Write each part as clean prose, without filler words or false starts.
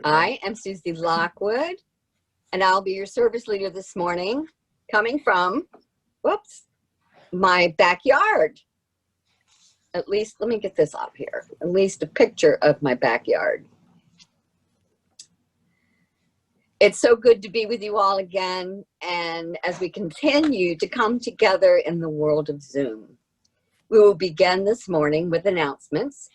I am Susie Lockwood, and I'll be your service leader this morning, coming from, my backyard. At least, let me get this up here, at least a picture of my backyard. It's so good to be with you all again, and as we continue to come together in the world of Zoom. We will begin this morning with announcements.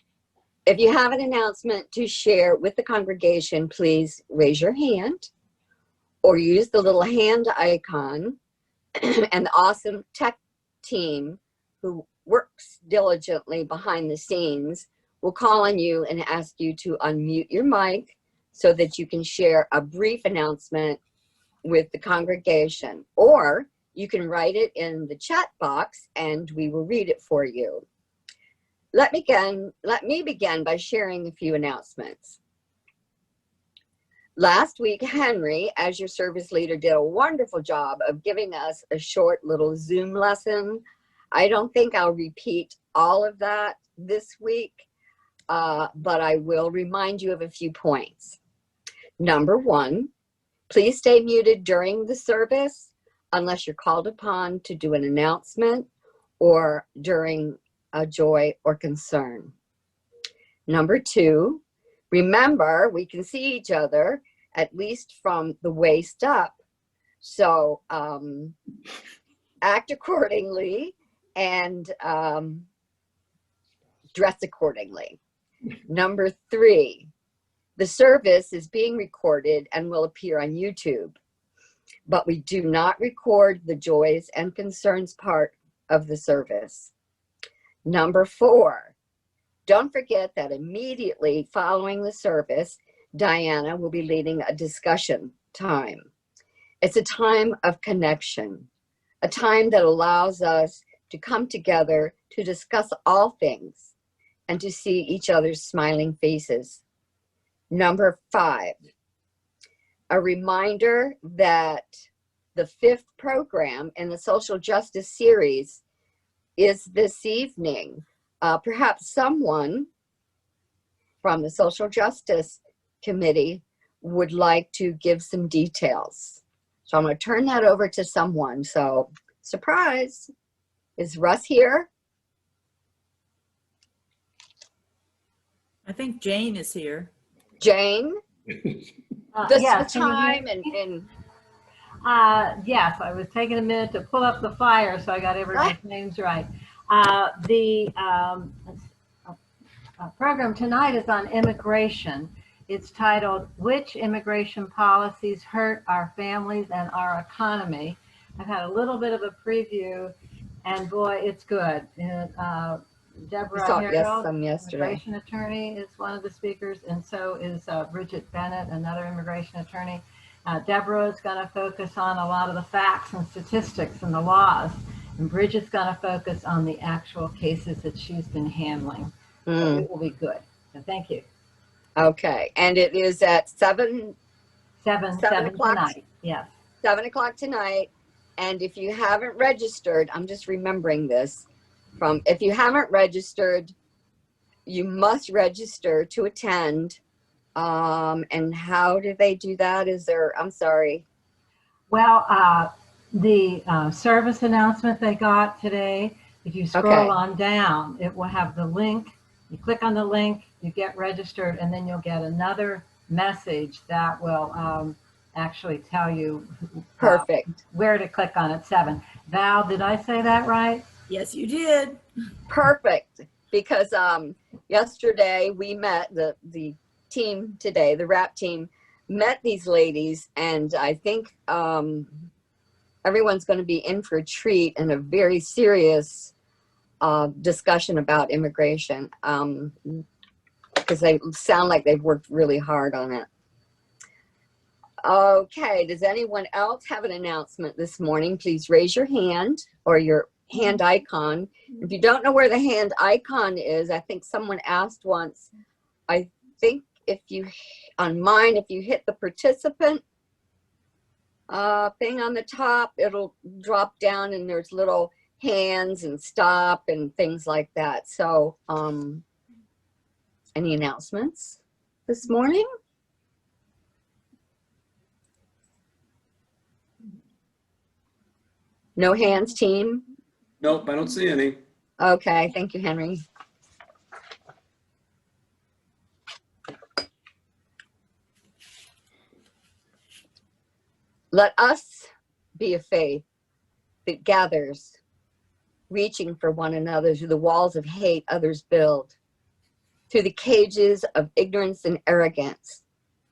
If you have an announcement to share with the congregation, please raise your hand or use the little hand icon, and the awesome tech team who works diligently behind the scenes will call on you and ask you to unmute your mic so that you can share a brief announcement with the congregation, or you can write it in the chat box and we will read it for you. Let me begin by sharing a few announcements. Last week, Henry, as your service leader, did a wonderful job of giving us a short little Zoom lesson. I don't think I'll repeat all of that this week, but I will remind you of a few points. Number one, please stay muted during the service unless you're called upon to do an announcement or during a joy or concern. Number two, remember we can see each other at least from the waist up. So act accordingly and dress accordingly. Number three, the service is being recorded and will appear on YouTube, but we do not record the joys and concerns part of the service. Number four, don't forget that immediately following the service, Diana will be leading a discussion time. It's a time of connection, a time that allows us to come together to discuss all things and to see each other's smiling faces. Number five, a reminder that the fifth program in the social justice series is this evening. Perhaps someone from the Social Justice Committee would like to give some details. So I'm going to turn that over to someone. So, surprise, is Russ here? I think Jane is here. Jane? Yes, time yes, I was taking a minute to pull up the flyer so I got everyone's names right. The program tonight is on immigration. It's titled, Which Immigration Policies Hurt Our Families and Our Economy? I've had a little bit of a preview, and boy, it's good. Deborah Harold, immigration attorney, is one of the speakers, and so is Bridget Bennett, another immigration attorney. Deborah is going to focus on a lot of the facts and statistics and the laws, and Bridget's going to focus on the actual cases that she's been handling. So it will be good. So thank you. Okay, and it is at 7 o'clock tonight. Yes. 7 o'clock tonight. And if you haven't registered, I'm just remembering this if you haven't registered, you must register to attend. And how do they do that? I'm sorry. Well, the service announcement they got today, if you scroll on down, it will have the link. You click on the link, you get registered, and then you'll get another message that will actually tell you where to click on at 7. Val, did I say that right? Yes, you did. Perfect. Because yesterday we met the team today, the RAP team met these ladies, and I think everyone's going to be in for a treat and a very serious discussion about immigration, because they sound like they've worked really hard on it. Okay, does anyone else have an announcement this morning? Please raise your hand or your hand icon. If you don't know where the hand icon is, I think someone asked once, I think if you hit the participant thing on the top, it'll drop down and there's little hands and stop and things like that. So any announcements this morning? No hands, team? Nope, I don't see any. Okay, thank you, Henry. Let us be a faith that gathers, reaching for one another through the walls of hate others build, through the cages of ignorance and arrogance,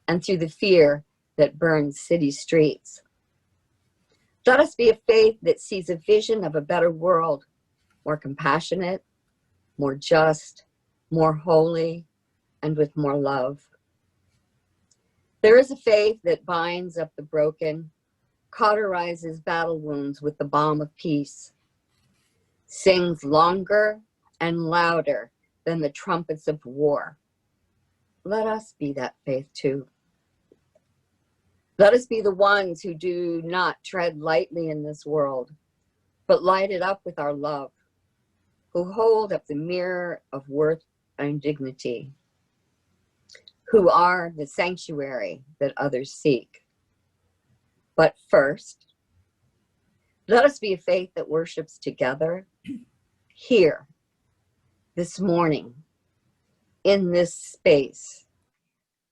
and through the fear that burns city streets. Let us be a faith that sees a vision of a better world, more compassionate, more just, more holy, and with more love. There is a faith that binds up the broken, cauterizes battle wounds with the balm of peace, sings longer and louder than the trumpets of war. Let us be that faith too. Let us be the ones who do not tread lightly in this world, but light it up with our love, who hold up the mirror of worth and dignity, who are the sanctuary that others seek. But first, let us be a faith that worships together here, this morning, in this space,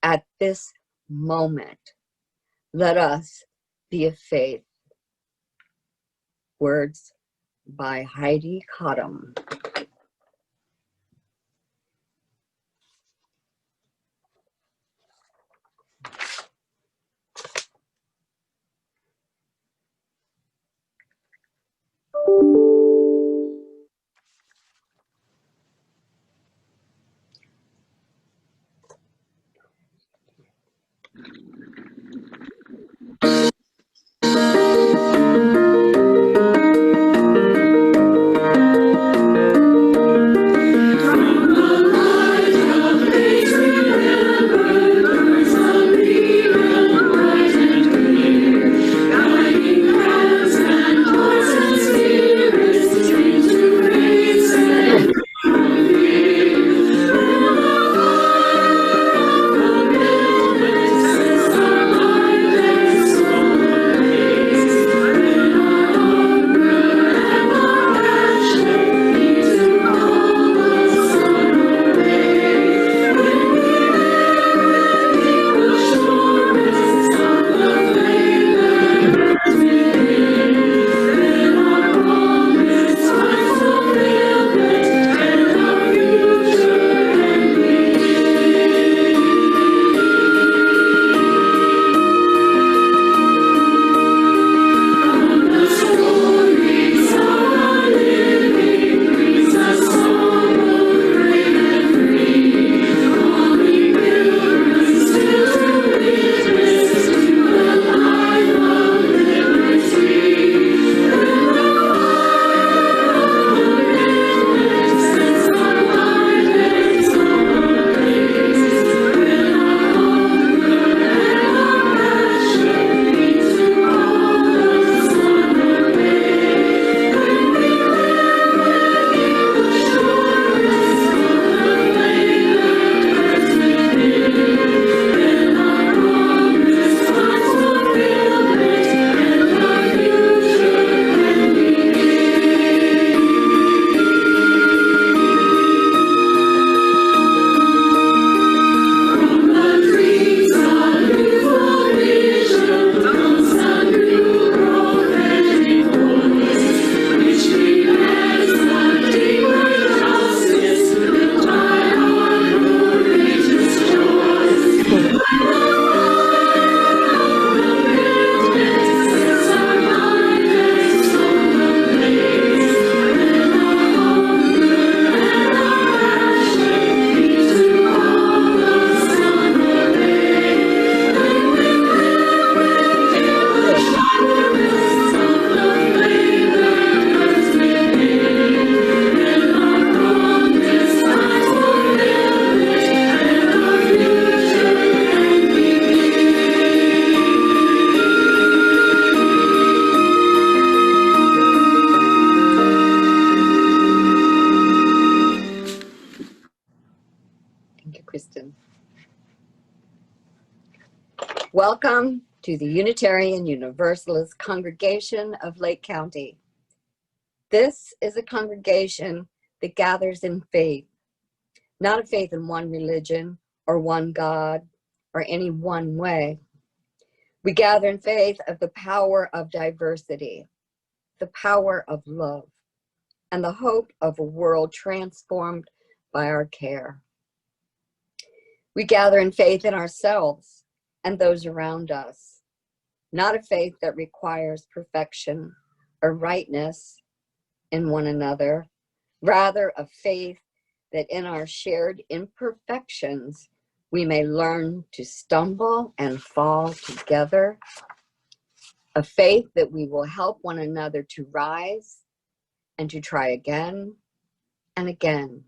at this moment. Let us be a faith. Words by Heidi Cottam. Kristen. Welcome to the Unitarian Universalist Congregation of Lake County. This is a congregation that gathers in faith, not a faith in one religion or one God or any one way. We gather in faith of the power of diversity, the power of love, and the hope of a world transformed by our care. We gather in faith in ourselves and those around us, not a faith that requires perfection or rightness in one another, rather a faith that in our shared imperfections, we may learn to stumble and fall together, a faith that we will help one another to rise and to try again and again.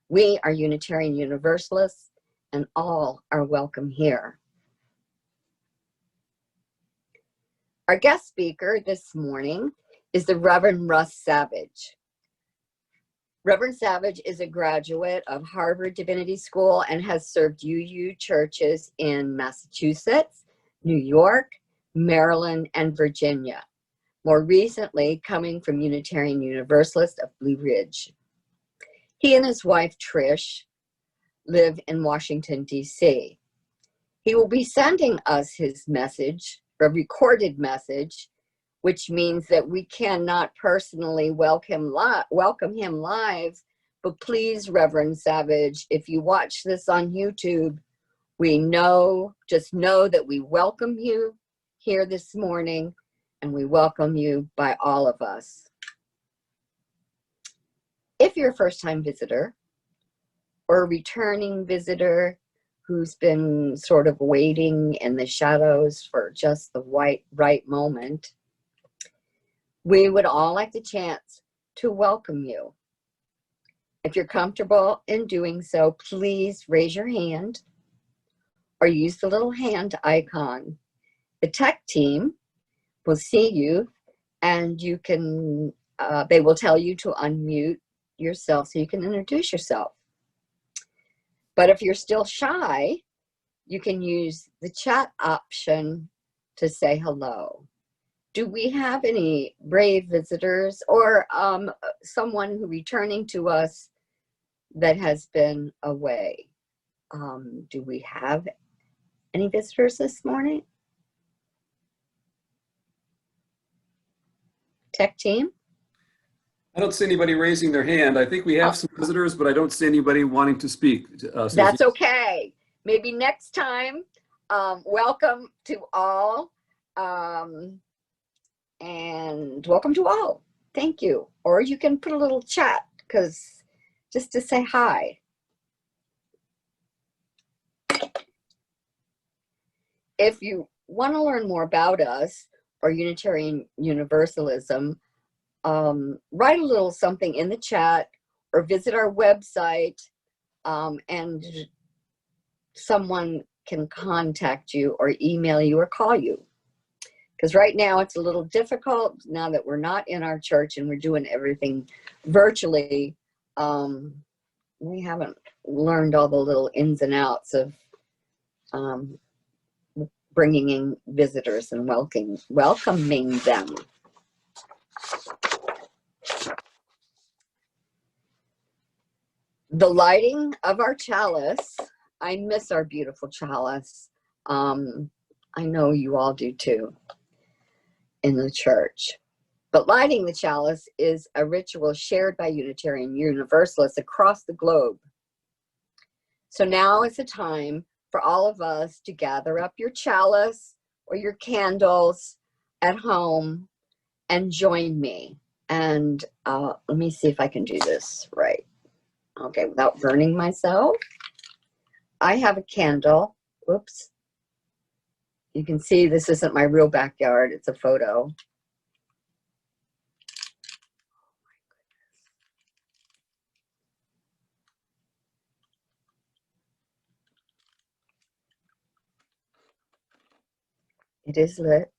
We are Unitarian Universalists, and all are welcome here. Our guest speaker this morning is the Reverend Russ Savage. Reverend Savage is a graduate of Harvard Divinity School and has served UU churches in Massachusetts, New York, Maryland, and Virginia. More recently, coming from Unitarian Universalist of Blue Ridge. He and his wife, Trish, live in Washington, D.C. He will be sending us his message, a recorded message, which means that we cannot personally welcome him live, but please, Reverend Savage, if you watch this on YouTube, just know that we welcome you here this morning, and we welcome you by all of us. If you're a first-time visitor or a returning visitor who's been sort of waiting in the shadows for just the right moment, we would all like the chance to welcome you. If you're comfortable in doing so, please raise your hand or use the little hand icon. The tech team will see you, and you can, they will tell you to unmute yourself so you can introduce yourself. But if you're still shy, you can use the chat option to say hello. Do we have any brave visitors or someone who returning to us that has been away? Do we have any visitors this morning? Tech team? I don't see anybody raising their hand. I think we have some visitors, but I don't see anybody wanting to speak. That's okay. Maybe next time. Welcome to all. And welcome to all. Thank you. Or you can put a little chat, because just to say hi. If you want to learn more about us or Unitarian Universalism, write a little something in the chat or visit our website, and someone can contact you or email you or call you. Because right now it's a little difficult now that we're not in our church and we're doing everything virtually. We haven't learned all the little ins and outs of bringing in visitors and welcoming them. The lighting of our chalice, I miss our beautiful chalice. I know you all do too in the church. But lighting the chalice is a ritual shared by Unitarian Universalists across the globe. So now is the time for all of us to gather up your chalice or your candles at home and join me. And let me see if I can do this right. Okay, without burning myself. I have a candle. Whoops. You can see this isn't my real backyard. It's a photo. It is lit.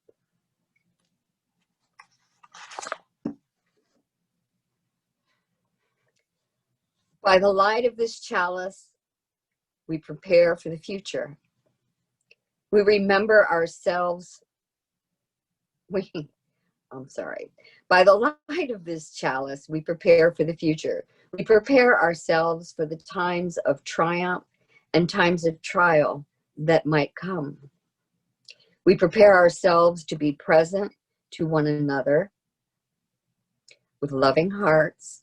By the light of this chalice, we prepare for the future. We remember ourselves. By By the light of this chalice, we prepare for the future. We prepare ourselves for the times of triumph and times of trial that might come. We prepare ourselves to be present to one another with loving hearts,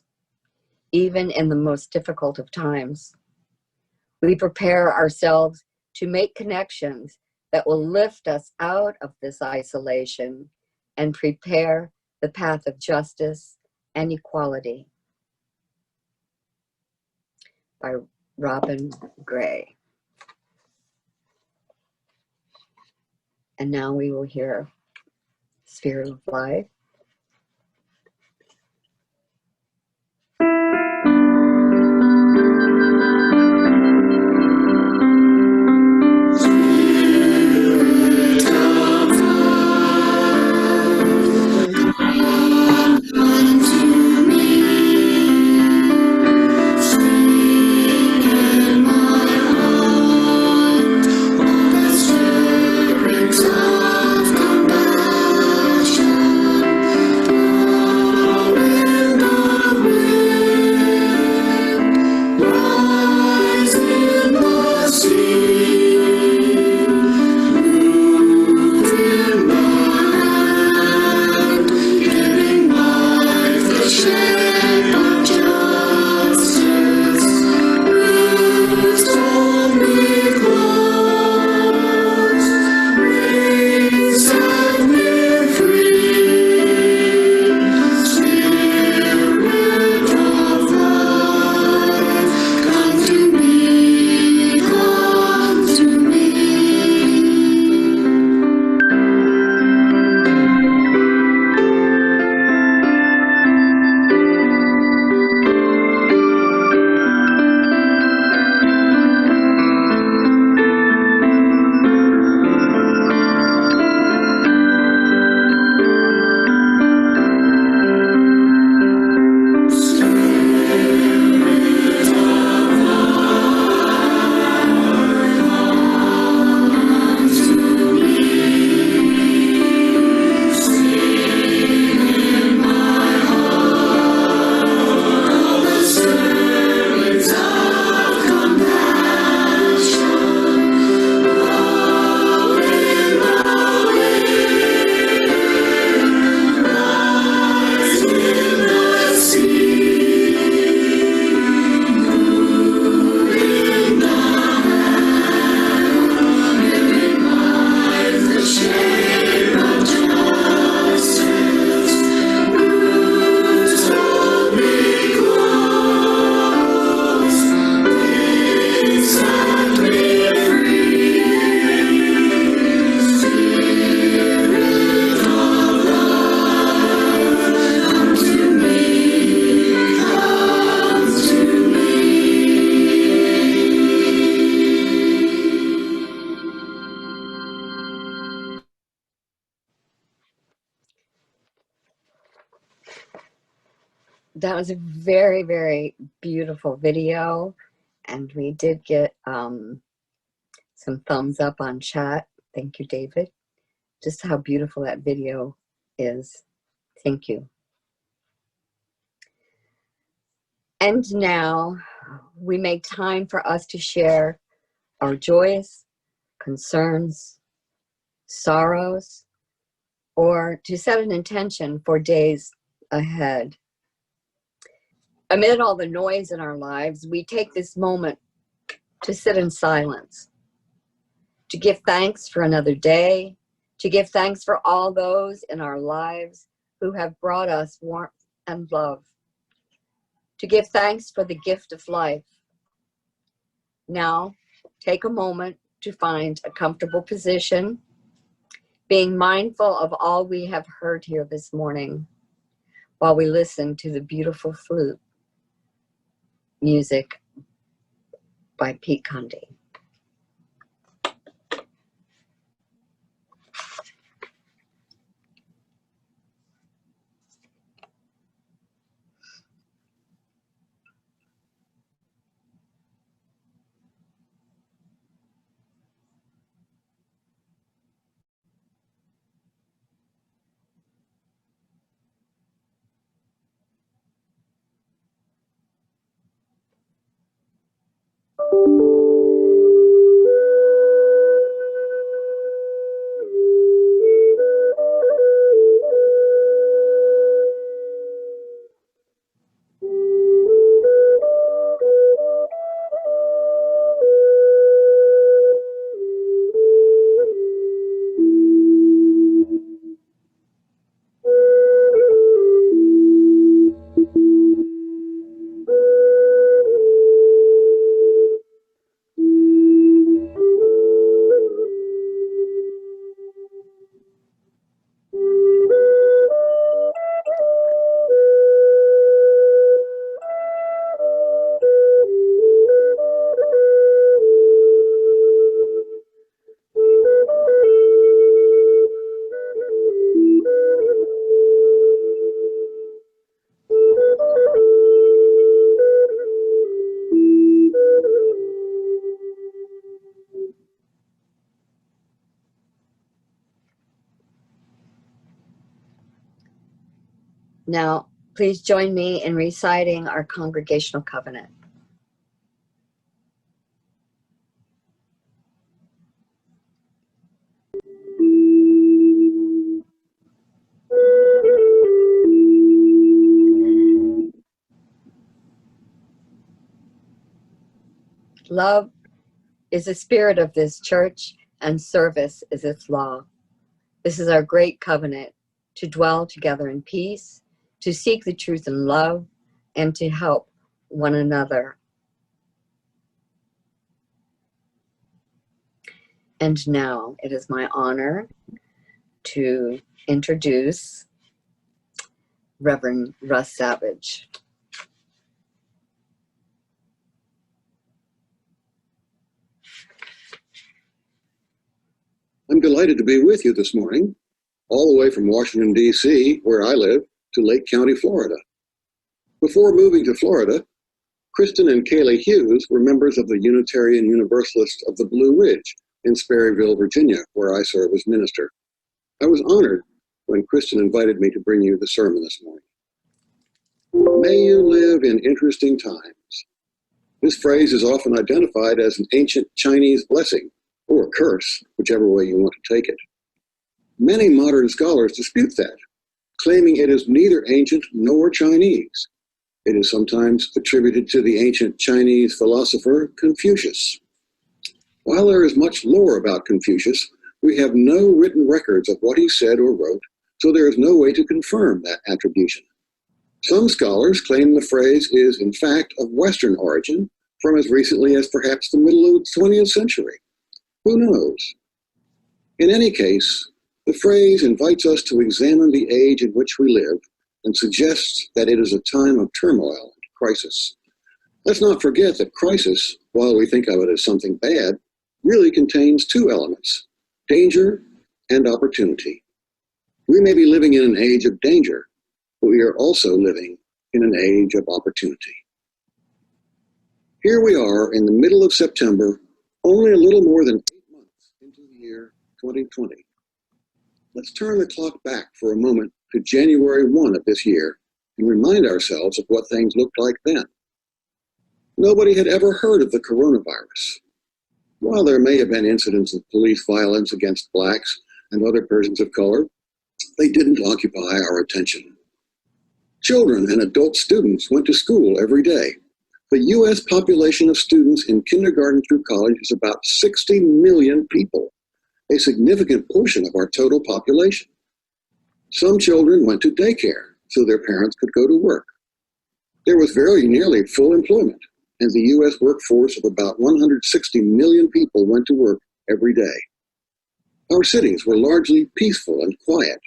even in the most difficult of times. We prepare ourselves to make connections that will lift us out of this isolation and prepare the path of justice and equality. By Robin Gray. And now we will hear Sphere of Life. That was a very, very beautiful video. And we did get some thumbs up on chat. Thank you, David. Just how beautiful that video is. Thank you. And now we make time for us to share our joys, concerns, sorrows, or to set an intention for days ahead. Amid all the noise in our lives, we take this moment to sit in silence, to give thanks for another day, to give thanks for all those in our lives who have brought us warmth and love, to give thanks for the gift of life. Now, take a moment to find a comfortable position, being mindful of all we have heard here this morning while we listen to the beautiful flute music by Pete Conde. Now, please join me in reciting our congregational covenant. Love is the spirit of this church, and service is its law. This is our great covenant, to dwell together in peace, to seek the truth in love, and to help one another. And now it is my honor to introduce Reverend Russ Savage. I'm delighted to be with you this morning, all the way from Washington, D.C., where I live, to Lake County, Florida. Before moving to Florida, Kristen and Kaylee Hughes were members of the Unitarian Universalists of the Blue Ridge in Sperryville, Virginia, where I serve as minister. I was honored when Kristen invited me to bring you the sermon this morning. May you live in interesting times. This phrase is often identified as an ancient Chinese blessing, or curse, whichever way you want to take it. Many modern scholars dispute that, claiming it is neither ancient nor Chinese. It is sometimes attributed to the ancient Chinese philosopher Confucius. While there is much lore about Confucius, we have no written records of what he said or wrote, so there is no way to confirm that attribution. Some scholars claim the phrase is, in fact, of Western origin, from as recently as perhaps the middle of the 20th century. Who knows? In any case, the phrase invites us to examine the age in which we live and suggests that it is a time of turmoil and crisis. Let's not forget that crisis, while we think of it as something bad, really contains two elements: danger and opportunity. We may be living in an age of danger, but we are also living in an age of opportunity. Here we are in the middle of September, only a little more than 8 months into the year 2020. Let's turn the clock back for a moment to January 1 of this year and remind ourselves of what things looked like then. Nobody had ever heard of the coronavirus. While there may have been incidents of police violence against blacks and other persons of color, they didn't occupy our attention. Children and adult students went to school every day. The U.S. population of students in kindergarten through college is about 60 million people, a significant portion of our total population. Some children went to daycare so their parents could go to work. There was very nearly full employment, and the U.S. workforce of about 160 million people went to work every day. Our cities were largely peaceful and quiet.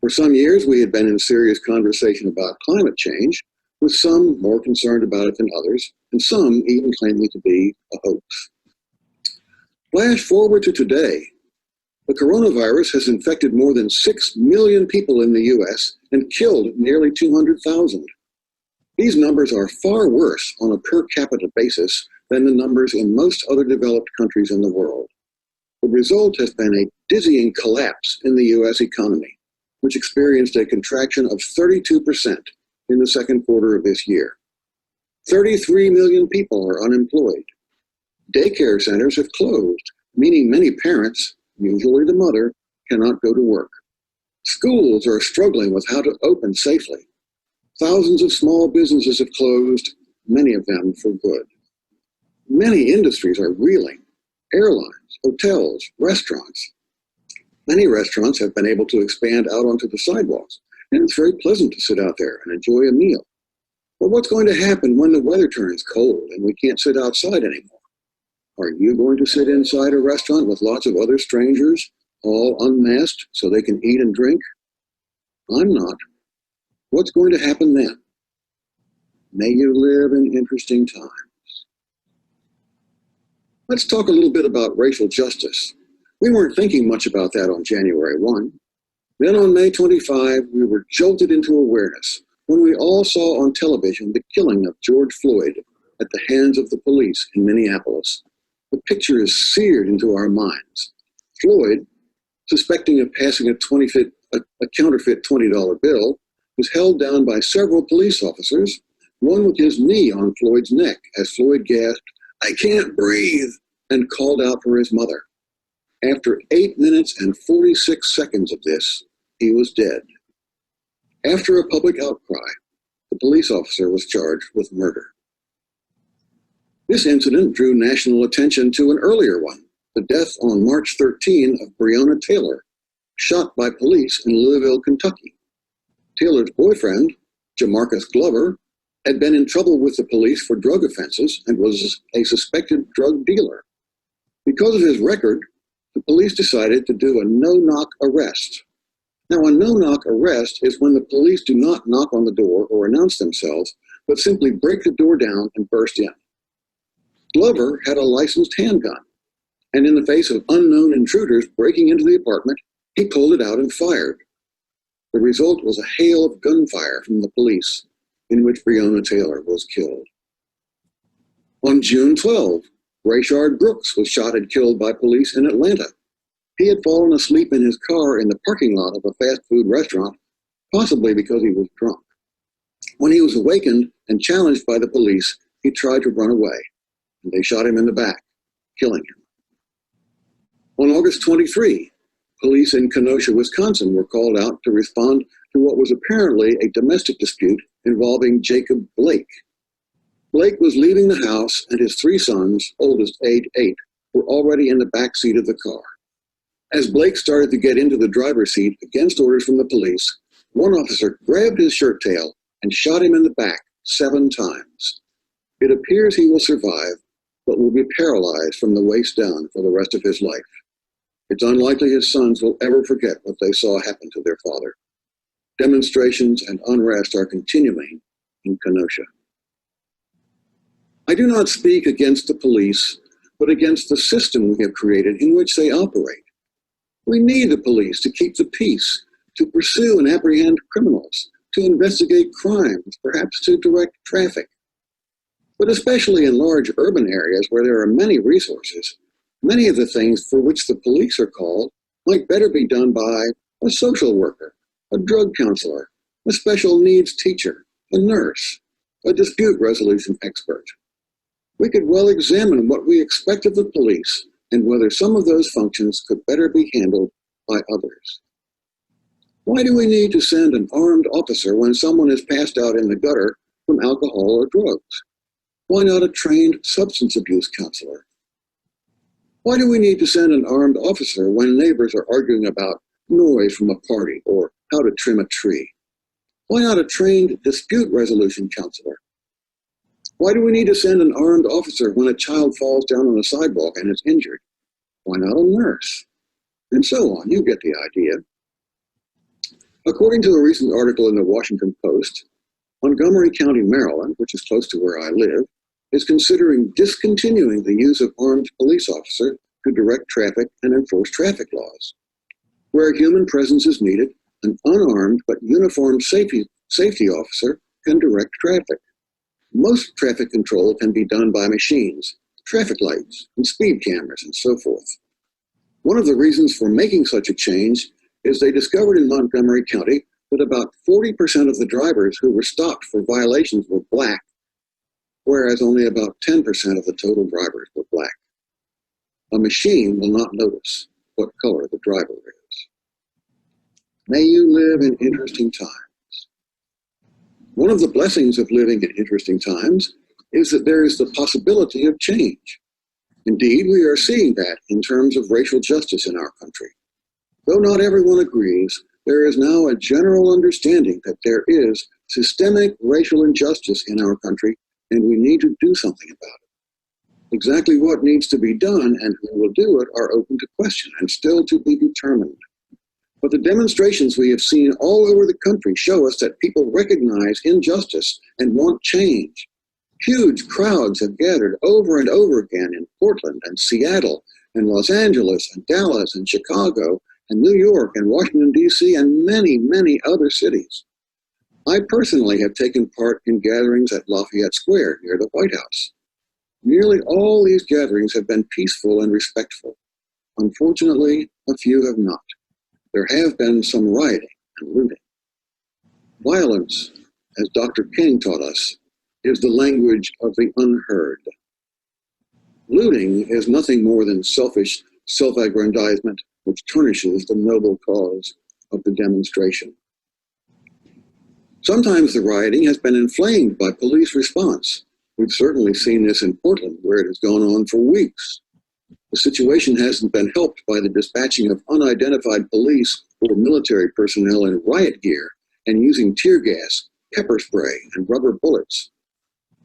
For some years, we had been in serious conversation about climate change, with some more concerned about it than others, and some even claiming it to be a hoax. Flash forward to today. The coronavirus has infected more than 6 million people in the U.S. and killed nearly 200,000. These numbers are far worse on a per capita basis than the numbers in most other developed countries in the world. The result has been a dizzying collapse in the U.S. economy, which experienced a contraction of 32% in the second quarter of this year. 33 million people are unemployed. Daycare centers have closed, meaning many parents, usually the mother, cannot go to work. Schools are struggling with how to open safely. Thousands of small businesses have closed, many of them for good. Many industries are reeling: airlines, hotels, restaurants. Many restaurants have been able to expand out onto the sidewalks, and it's very pleasant to sit out there and enjoy a meal. But what's going to happen when the weather turns cold and we can't sit outside anymore? Are you going to sit inside a restaurant with lots of other strangers, all unmasked so they can eat and drink? I'm not. What's going to happen then? May you live in interesting times. Let's talk a little bit about racial justice. We weren't thinking much about that on January 1. Then on May 25, we were jolted into awareness when we all saw on television the killing of George Floyd at the hands of the police in Minneapolis. The picture is seared into our minds. Floyd, suspecting of passing a counterfeit $20 bill, was held down by several police officers, one with his knee on Floyd's neck as Floyd gasped, "I can't breathe," and called out for his mother. After 8 minutes and 46 seconds of this, he was dead. After a public outcry, the police officer was charged with murder. This incident drew national attention to an earlier one, the death on March 13 of Breonna Taylor, shot by police in Louisville, Kentucky. Taylor's boyfriend, Jamarcus Glover, had been in trouble with the police for drug offenses and was a suspected drug dealer. Because of his record, the police decided to do a no-knock arrest. Now, a no-knock arrest is when the police do not knock on the door or announce themselves, but simply break the door down and burst in. Glover had a licensed handgun, and in the face of unknown intruders breaking into the apartment, he pulled it out and fired. The result was a hail of gunfire from the police, in which Breonna Taylor was killed. On June 12, Rayshard Brooks was shot and killed by police in Atlanta. He had fallen asleep in his car in the parking lot of a fast food restaurant, possibly because he was drunk. When he was awakened and challenged by the police, he tried to run away, and they shot him in the back, killing him. On August 23, police in Kenosha, Wisconsin were called out to respond to what was apparently a domestic dispute involving Jacob Blake. Blake was leaving the house, and his 3 sons, oldest age 8, were already in the back seat of the car. As Blake started to get into the driver's seat against orders from the police, one officer grabbed his shirt tail and shot him in the back 7 times. It appears he will survive, but will be paralyzed from the waist down for the rest of his life. It's unlikely his sons will ever forget what they saw happen to their father. Demonstrations and unrest are continuing in Kenosha. I do not speak against the police, but against the system we have created in which they operate. We need the police to keep the peace, to pursue and apprehend criminals, to investigate crimes, perhaps to direct traffic. But especially in large urban areas where there are many resources, many of the things for which the police are called might better be done by a social worker, a drug counselor, a special needs teacher, a nurse, a dispute resolution expert. We could well examine what we expect of the police and whether some of those functions could better be handled by others. Why do we need to send an armed officer when someone is passed out in the gutter from alcohol or drugs? Why not a trained substance abuse counselor? Why do we need to send an armed officer when neighbors are arguing about noise from a party or how to trim a tree? Why not a trained dispute resolution counselor? Why do we need to send an armed officer when a child falls down on a sidewalk and is injured? Why not a nurse? And so on. You get the idea. According to a recent article in the Washington Post, Montgomery County, Maryland, which is close to where I live, is considering discontinuing the use of armed police officers to direct traffic and enforce traffic laws. Where human presence is needed, an unarmed but uniformed safety officer can direct traffic. Most traffic control can be done by machines, traffic lights, and speed cameras, and so forth. One of the reasons for making such a change is they discovered in Montgomery County that about 40% of the drivers who were stopped for violations were black, whereas only about 10% of the total drivers were black. A machine will not notice what color the driver is. May you live in interesting times. One of the blessings of living in interesting times is that there is the possibility of change. Indeed, we are seeing that in terms of racial justice in our country. Though not everyone agrees, there is now a general understanding that there is systemic racial injustice in our country, and we need to do something about it. Exactly what needs to be done and who will do it are open to question and still to be determined. But the demonstrations we have seen all over the country show us that people recognize injustice and want change. Huge crowds have gathered over and over again in Portland and Seattle and Los Angeles and Dallas and Chicago and New York and Washington, D.C. and many, many other cities. I personally have taken part in gatherings at Lafayette Square near the White House. Nearly all these gatherings have been peaceful and respectful. Unfortunately, a few have not. There have been some rioting and looting. Violence, as Dr. King taught us, is the language of the unheard. Looting is nothing more than selfish self-aggrandizement which tarnishes the noble cause of the demonstration. Sometimes the rioting has been inflamed by police response. We've certainly seen this in Portland, where it has gone on for weeks. The situation hasn't been helped by the dispatching of unidentified police or military personnel in riot gear and using tear gas, pepper spray, and rubber bullets.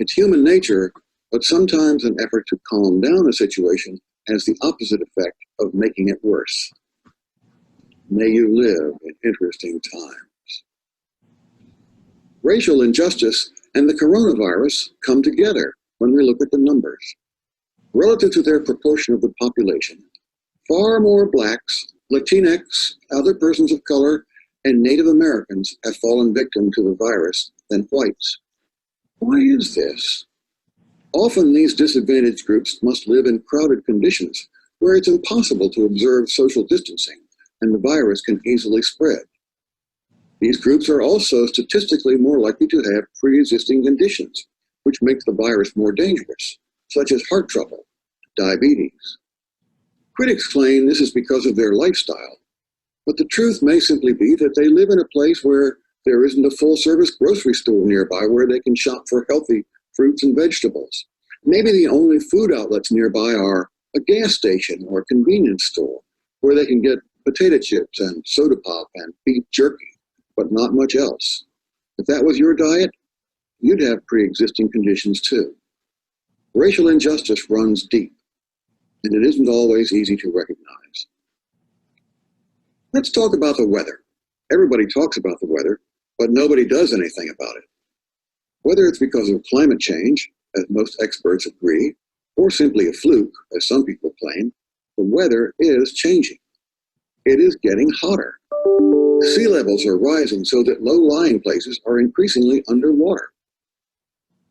It's human nature, but sometimes an effort to calm down a situation has the opposite effect of making it worse. May you live in interesting times. Racial injustice and the coronavirus come together when we look at the numbers. Relative to their proportion of the population, far more blacks, Latinx, other persons of color, and Native Americans have fallen victim to the virus than whites. Why is this? Often these disadvantaged groups must live in crowded conditions where it's impossible to observe social distancing and the virus can easily spread. These groups are also statistically more likely to have pre-existing conditions, which makes the virus more dangerous, such as heart trouble, diabetes. Critics claim this is because of their lifestyle, but the truth may simply be that they live in a place where there isn't a full-service grocery store nearby where they can shop for healthy fruits and vegetables. Maybe the only food outlets nearby are a gas station or a convenience store where they can get potato chips and soda pop and beef jerky, but not much else. If that was your diet, you'd have pre-existing conditions too. Racial injustice runs deep, and it isn't always easy to recognize. Let's talk about the weather. Everybody talks about the weather, but nobody does anything about it. Whether it's because of climate change, as most experts agree, or simply a fluke, as some people claim, the weather is changing. It is getting hotter. Sea levels are rising so that low-lying places are increasingly underwater.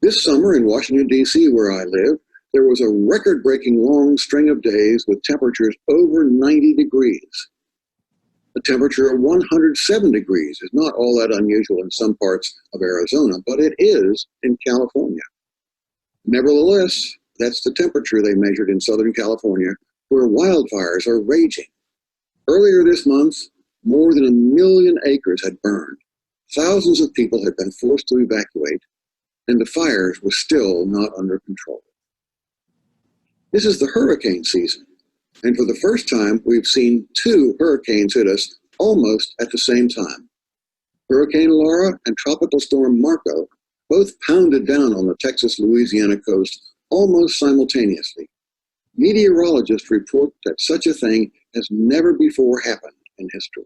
This summer in Washington, D.C., where I live, there was a record-breaking long string of days with temperatures over 90 degrees. A temperature of 107 degrees is not all that unusual in some parts of Arizona, but it is in California. Nevertheless, that's the temperature they measured in Southern California, where wildfires are raging. Earlier this month, more than 1 million acres had burned. Thousands of people had been forced to evacuate, and the fires were still not under control. This is the hurricane season, and for the first time, we've seen 2 hurricanes hit us almost at the same time. Hurricane Laura and Tropical Storm Marco both pounded down on the Texas-Louisiana coast almost simultaneously. Meteorologists report that such a thing has never before happened in history.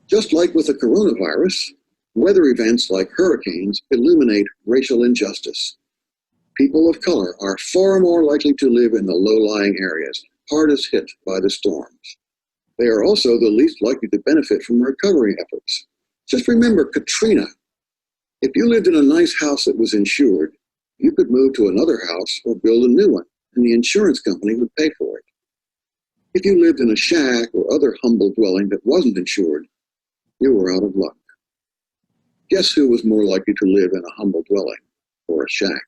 Just like with the coronavirus, weather events like hurricanes illuminate racial injustice. People of color are far more likely to live in the low-lying areas, hardest hit by the storms. They are also the least likely to benefit from recovery efforts. Just remember Katrina. If you lived in a nice house that was insured, you could move to another house or build a new one, and the insurance company would pay for it. If you lived in a shack or other humble dwelling that wasn't insured, you were out of luck. Guess who was more likely to live in a humble dwelling? or a shack.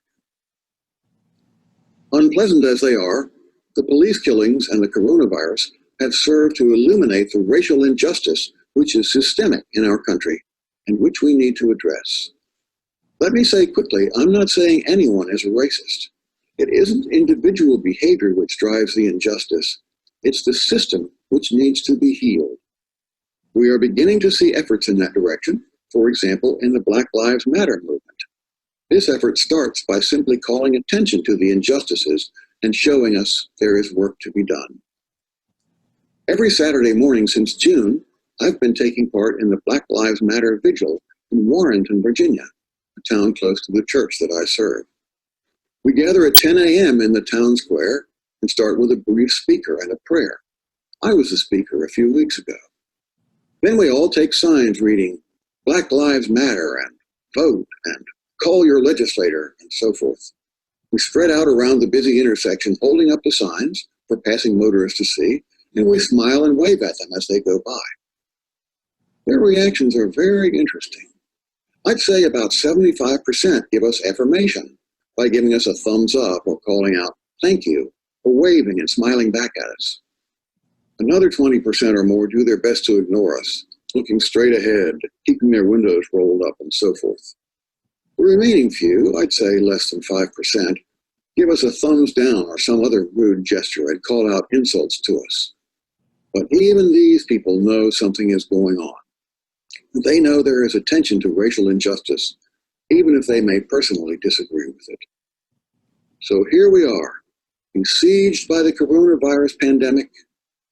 Unpleasant as they are, the police killings and the coronavirus have served to illuminate the racial injustice which is systemic in our country and which we need to address. Let me say quickly, I'm not saying anyone is a racist. It isn't individual behavior which drives the injustice. It's the system which needs to be healed. We are beginning to see efforts in that direction, for example, in the Black Lives Matter movement. This effort starts by simply calling attention to the injustices and showing us there is work to be done. Every Saturday morning since June, I've been taking part in the Black Lives Matter Vigil in Warrenton, Virginia, a town close to the church that I serve. We gather at 10 a.m. in the town square and start with a brief speaker and a prayer. I was the speaker a few weeks ago. Then we all take signs reading Black Lives Matter and vote and call your legislator and so forth. We spread out around the busy intersection holding up the signs for passing motorists to see, and we smile and wave at them as they go by. Their reactions are very interesting. I'd say about 75% give us affirmation by giving us a thumbs up or calling out thank you or waving and smiling back at us. Another 20% or more do their best to ignore us, looking straight ahead, keeping their windows rolled up and so forth. The remaining few, I'd say less than 5%, give us a thumbs down or some other rude gesture and call out insults to us. But even these people know something is going on. They know there is attention to racial injustice, even if they may personally disagree with it. So here we are, besieged by the coronavirus pandemic,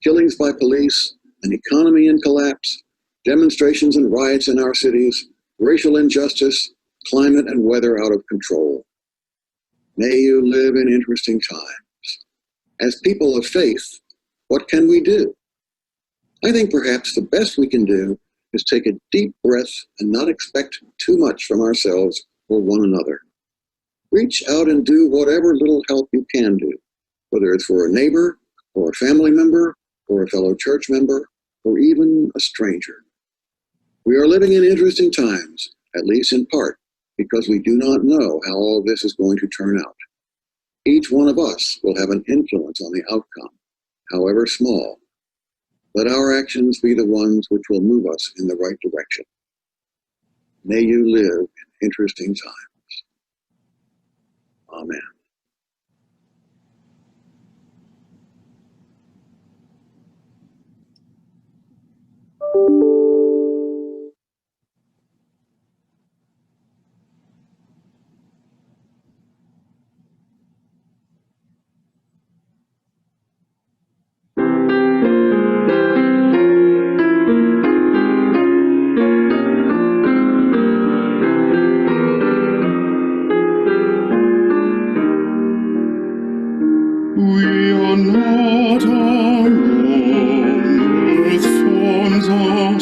killings by police, an economy in collapse, demonstrations and riots in our cities, racial injustice, climate and weather out of control. May you live in interesting times. As people of faith, what can we do? I think perhaps the best we can do is take a deep breath and not expect too much from ourselves or one another. Reach out and do whatever little help you can do, whether it's for a neighbor or a family member or a fellow church member or even a stranger. We are living in interesting times, at least in part, because we do not know how all this is going to turn out. Each one of us will have an influence on the outcome, however small. Let our actions be the ones which will move us in the right direction. May you live in interesting times. Amen. We are not alone, earth's thorns are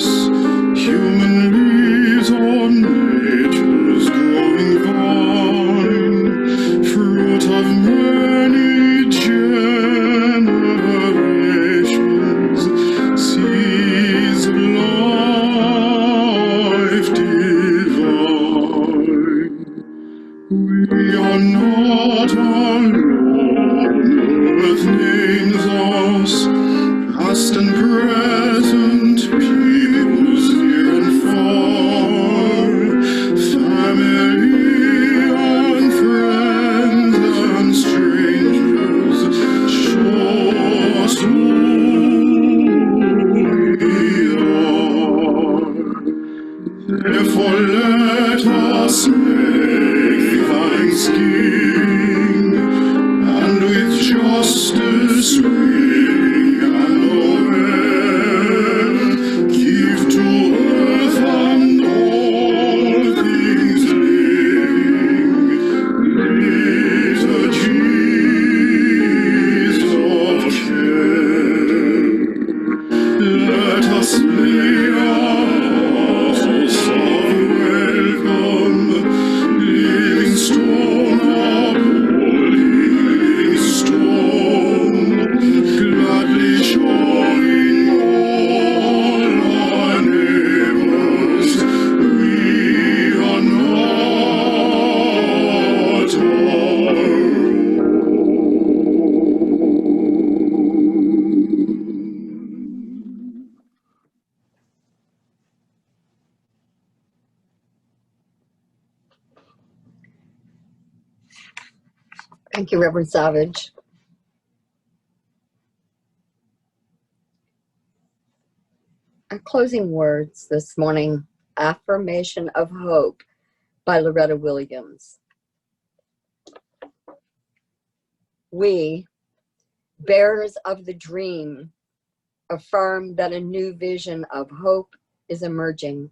Thank you, Reverend Savage. Our closing words this morning, Affirmation of Hope by Loretta Williams. We, bearers of the dream, affirm that a new vision of hope is emerging.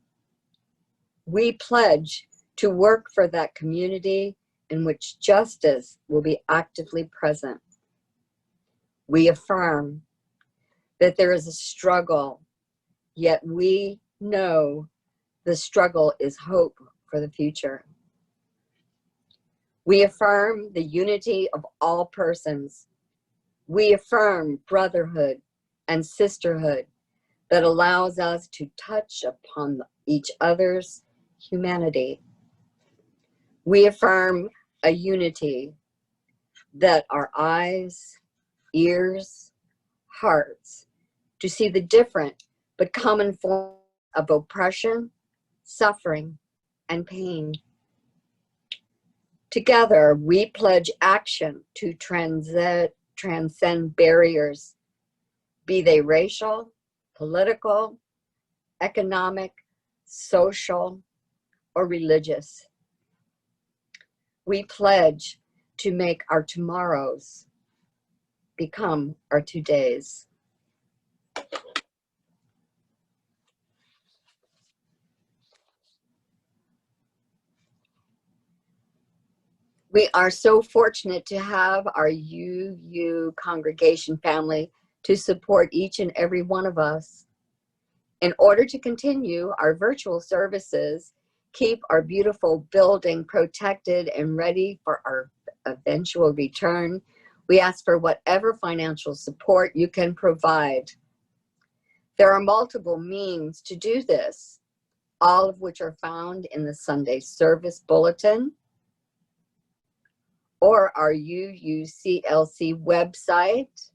We pledge to work for that community in which justice will be actively present. We affirm that there is a struggle, yet we know the struggle is hope for the future. We affirm the unity of all persons. We affirm brotherhood and sisterhood that allows us to touch upon each other's humanity. We affirm a unity that our eyes, ears, hearts to see the different but common forms of oppression, suffering, and pain. Together, we pledge action to transcend barriers, be they racial, political, economic, social, or religious. We pledge to make our tomorrows become our todays. We are so fortunate to have our UU congregation family to support each and every one of us. In order to continue our virtual services, keep our beautiful building protected and ready for our eventual return, we ask for whatever financial support you can provide. There are multiple means to do this, all of which are found in the Sunday service bulletin or our UUCLC website,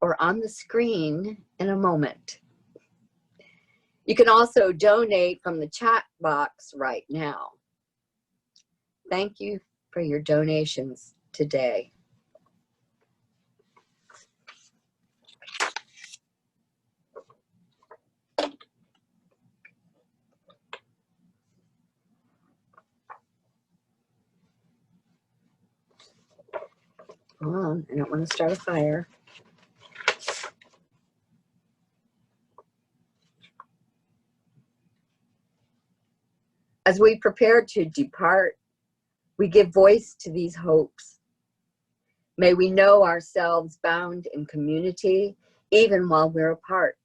or on the screen in a moment. You can also donate from the chat box right now. Thank you for your donations today. Hold on, I don't want to start a fire. As we prepare to depart, we give voice to these hopes. May we know ourselves bound in community, even while we're apart.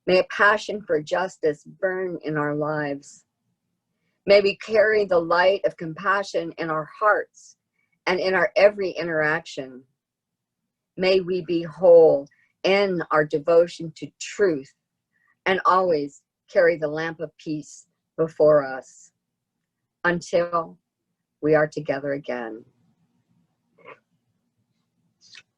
May a passion for justice burn in our lives. May we carry the light of compassion in our hearts and in our every interaction. May we be whole in our devotion to truth and always carry the lamp of peace before us until we are together again.